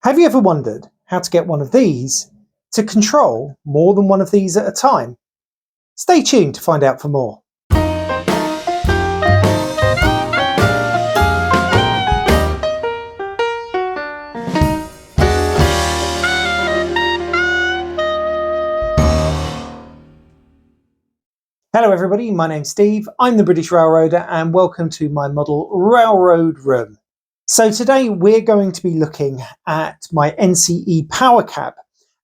Have you ever wondered how to get one of these to control more than one of these at a time? Stay tuned to find out for more. Hello everybody, my name's Steve, I'm the British Railroader and welcome to my model railroad room. So today we're going to be looking at my NCE Powercab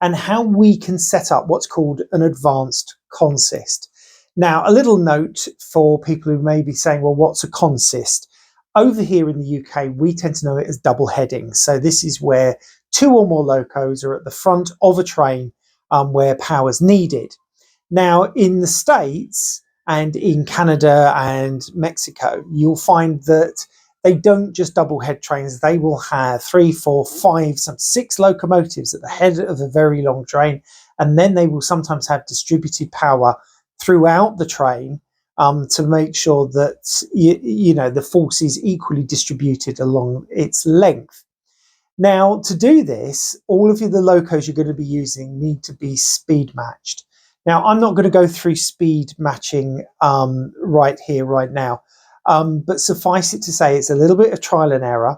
and how we can set up what's called an advanced consist. Now a little note for people who may be saying, well, what's a consist? Over here in the UK we tend to know it as double heading. So this is where two or more locos are at the front of a train where power's needed. Now, in the States and in Canada and Mexico, you'll find that they don't just double head trains. They will have 3, 4, 5, some 6 locomotives at the head of a very long train. And then they will sometimes have distributed power throughout the train to make sure that the force is equally distributed along its length. Now, to do this, all of the locos you're going to be using need to be speed matched. Now, I'm not going to go through speed matching right here, right now, but suffice it to say it's a little bit of trial and error.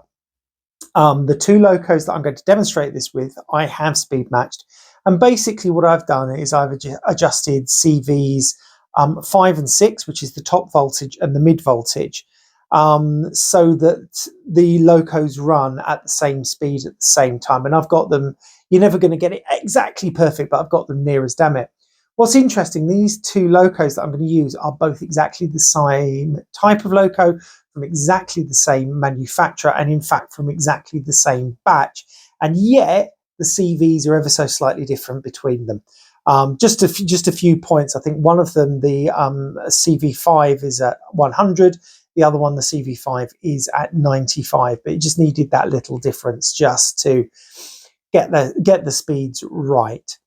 The two locos that I'm going to demonstrate this with, I have speed matched. And basically what I've done is I've adjusted CVs 5 and 6, which is the top voltage and the mid voltage, so that the locos run at the same speed at the same time. And I've got them, you're never going to get it exactly perfect, but I've got them near as damn it. What's interesting, these two locos that I'm going to use are both exactly the same type of loco, from exactly the same manufacturer, and in fact from exactly the same batch. And yet the CVs are ever so slightly different between them. Just a few points. I think one of them, the CV5 is at 100. The other one, the CV5, is at 95. But it just needed that little difference just to get the speeds right.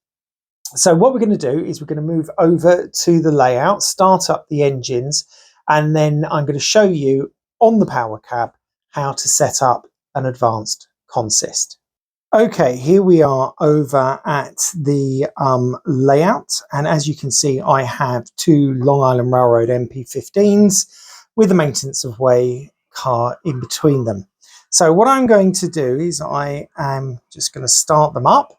So what we're going to do is we're going to move over to the layout, start up the engines, and then I'm going to show you on the Powercab how to set up an advanced consist. Okay, here we are over at the layout, and as you can see I have two Long Island Railroad MP15s with a maintenance of way car in between them. So what I'm going to do is I am just going to start them up.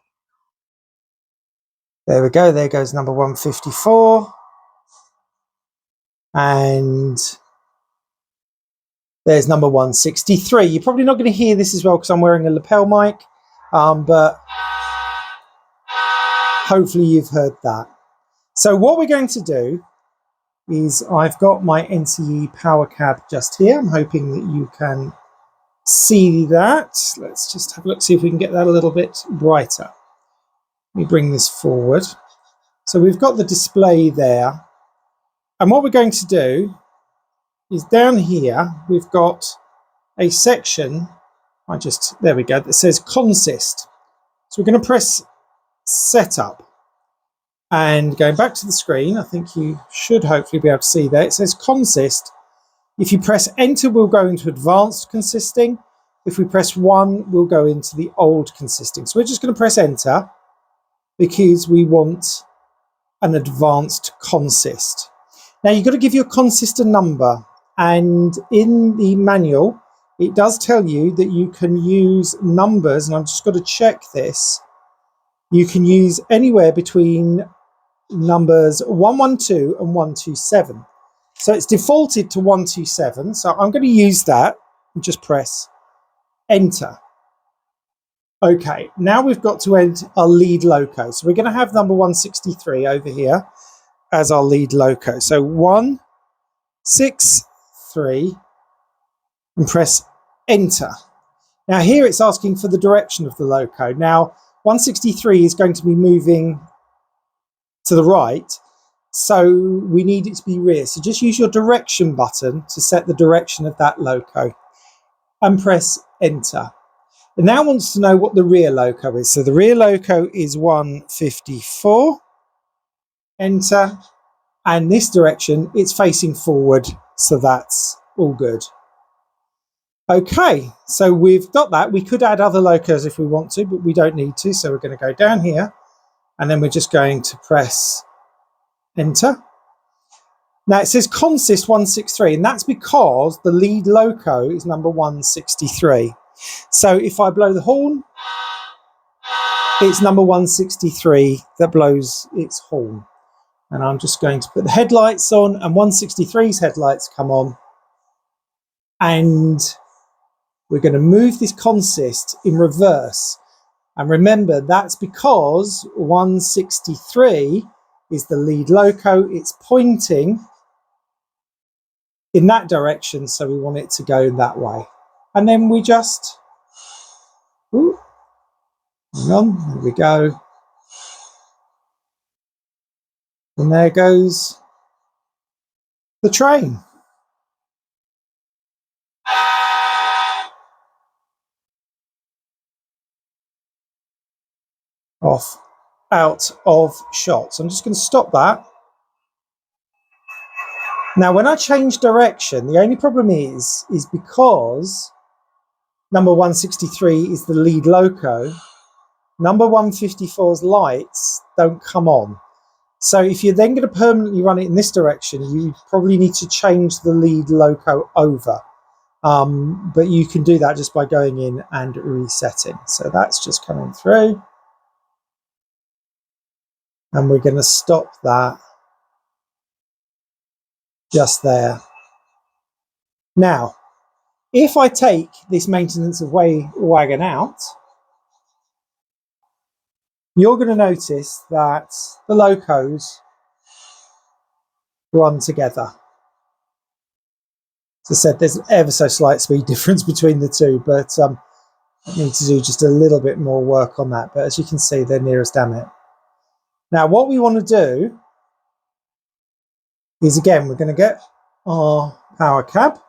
There we go, there goes number 154. And there's number 163. You're probably not going to hear this as well because I'm wearing a lapel mic, but hopefully you've heard that. So what we're going to do is I've got my NCE Powercab just here. I'm hoping that you can see that. Let's just have a look, see if we can get that a little bit brighter. Let me bring this forward. So we've got the display there. And what we're going to do is down here, we've got a section, there we go, that says consist. So we're going to press setup. And going back to the screen, I think you should hopefully be able to see there, it says consist. If you press enter, we'll go into advanced consisting. If we press 1, we'll go into the old consisting. So we're just going to press enter, because we want an advanced consist. Now you've got to give your consist a number, and in the manual it does tell you that you can use numbers, and I've just got to check this. You can use anywhere between numbers 112 and 127. So it's defaulted to 127, so I'm going to use that and just press enter. Okay, now we've got to enter our lead loco. So we're going to have number 163 over here as our lead loco. So 163 and press enter. Now here it's asking for the direction of the loco. Now 163 is going to be moving to the right, so we need it to be rear. So just use your direction button to set the direction of that loco and press enter. It now wants to know what the rear loco is. So the rear loco is 154. Enter. And this direction, it's facing forward. So that's all good. Okay, so we've got that. We could add other locos if we want to, but we don't need to. So we're going to go down here and then we're just going to press enter. Now it says consist 163, and that's because the lead loco is number 163. So if I blow the horn, it's number 163 that blows its horn. And I'm just going to put the headlights on, and 163's headlights come on. And we're going to move this consist in reverse. And remember, that's because 163 is the lead loco. It's pointing in that direction, so we want it to go that way. And then we just, ooh, hang on, there we go. And there goes the train. Off, out of shot. So I'm just going to stop that. Now, when I change direction, the only problem is because number 163 is the lead loco, number 154's lights don't come on. So if you're then going to permanently run it in this direction, you probably need to change the lead loco over. But you can do that just by going in and resetting. So that's just coming through. And we're going to stop that just there. Now, if I take this maintenance of way wagon out, you're going to notice that the locos run together. As I said, there's an ever so slight speed difference between the two, but I need to do just a little bit more work on that. But as you can see, they're near as damn it. Now, what we want to do is, again, we're going to get our Powercab.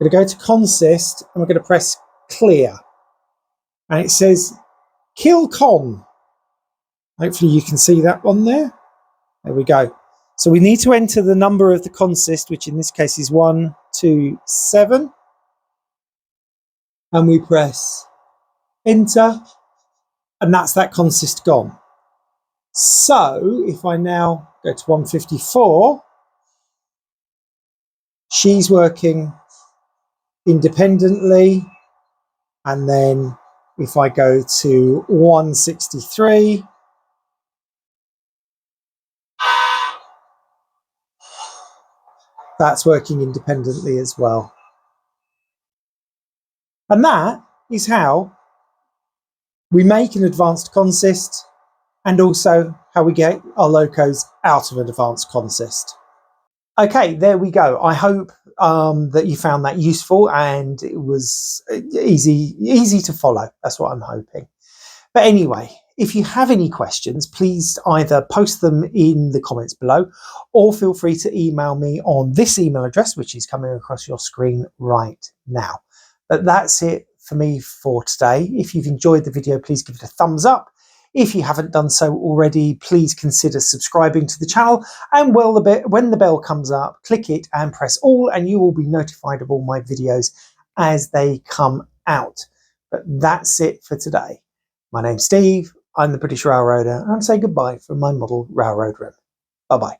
We're going to go to consist and we're going to press clear. And it says kill con. Hopefully you can see that on there. There we go. So we need to enter the number of the consist, which in this case is 127. And we press enter. And that's that consist gone. So if I now go to 154, she's working independently. And then if I go to 163, that's working independently as well. And that is how we make an advanced consist, and also how we get our locos out of an advanced consist. Okay, there we go. I hope that you found that useful and it was easy to follow. That's what I'm hoping. But anyway, if you have any questions, please either post them in the comments below or feel free to email me on this email address, which is coming across your screen right now. But that's it for me for today. If you've enjoyed the video, please give it a thumbs up. If you haven't done so already, please consider subscribing to the channel, and when the bell comes up, click it and press all, and you will be notified of all my videos as they come out. But that's it for today. My name's Steve, I'm the British Railroader, and I'm saying goodbye from my model railroad room. Bye-bye.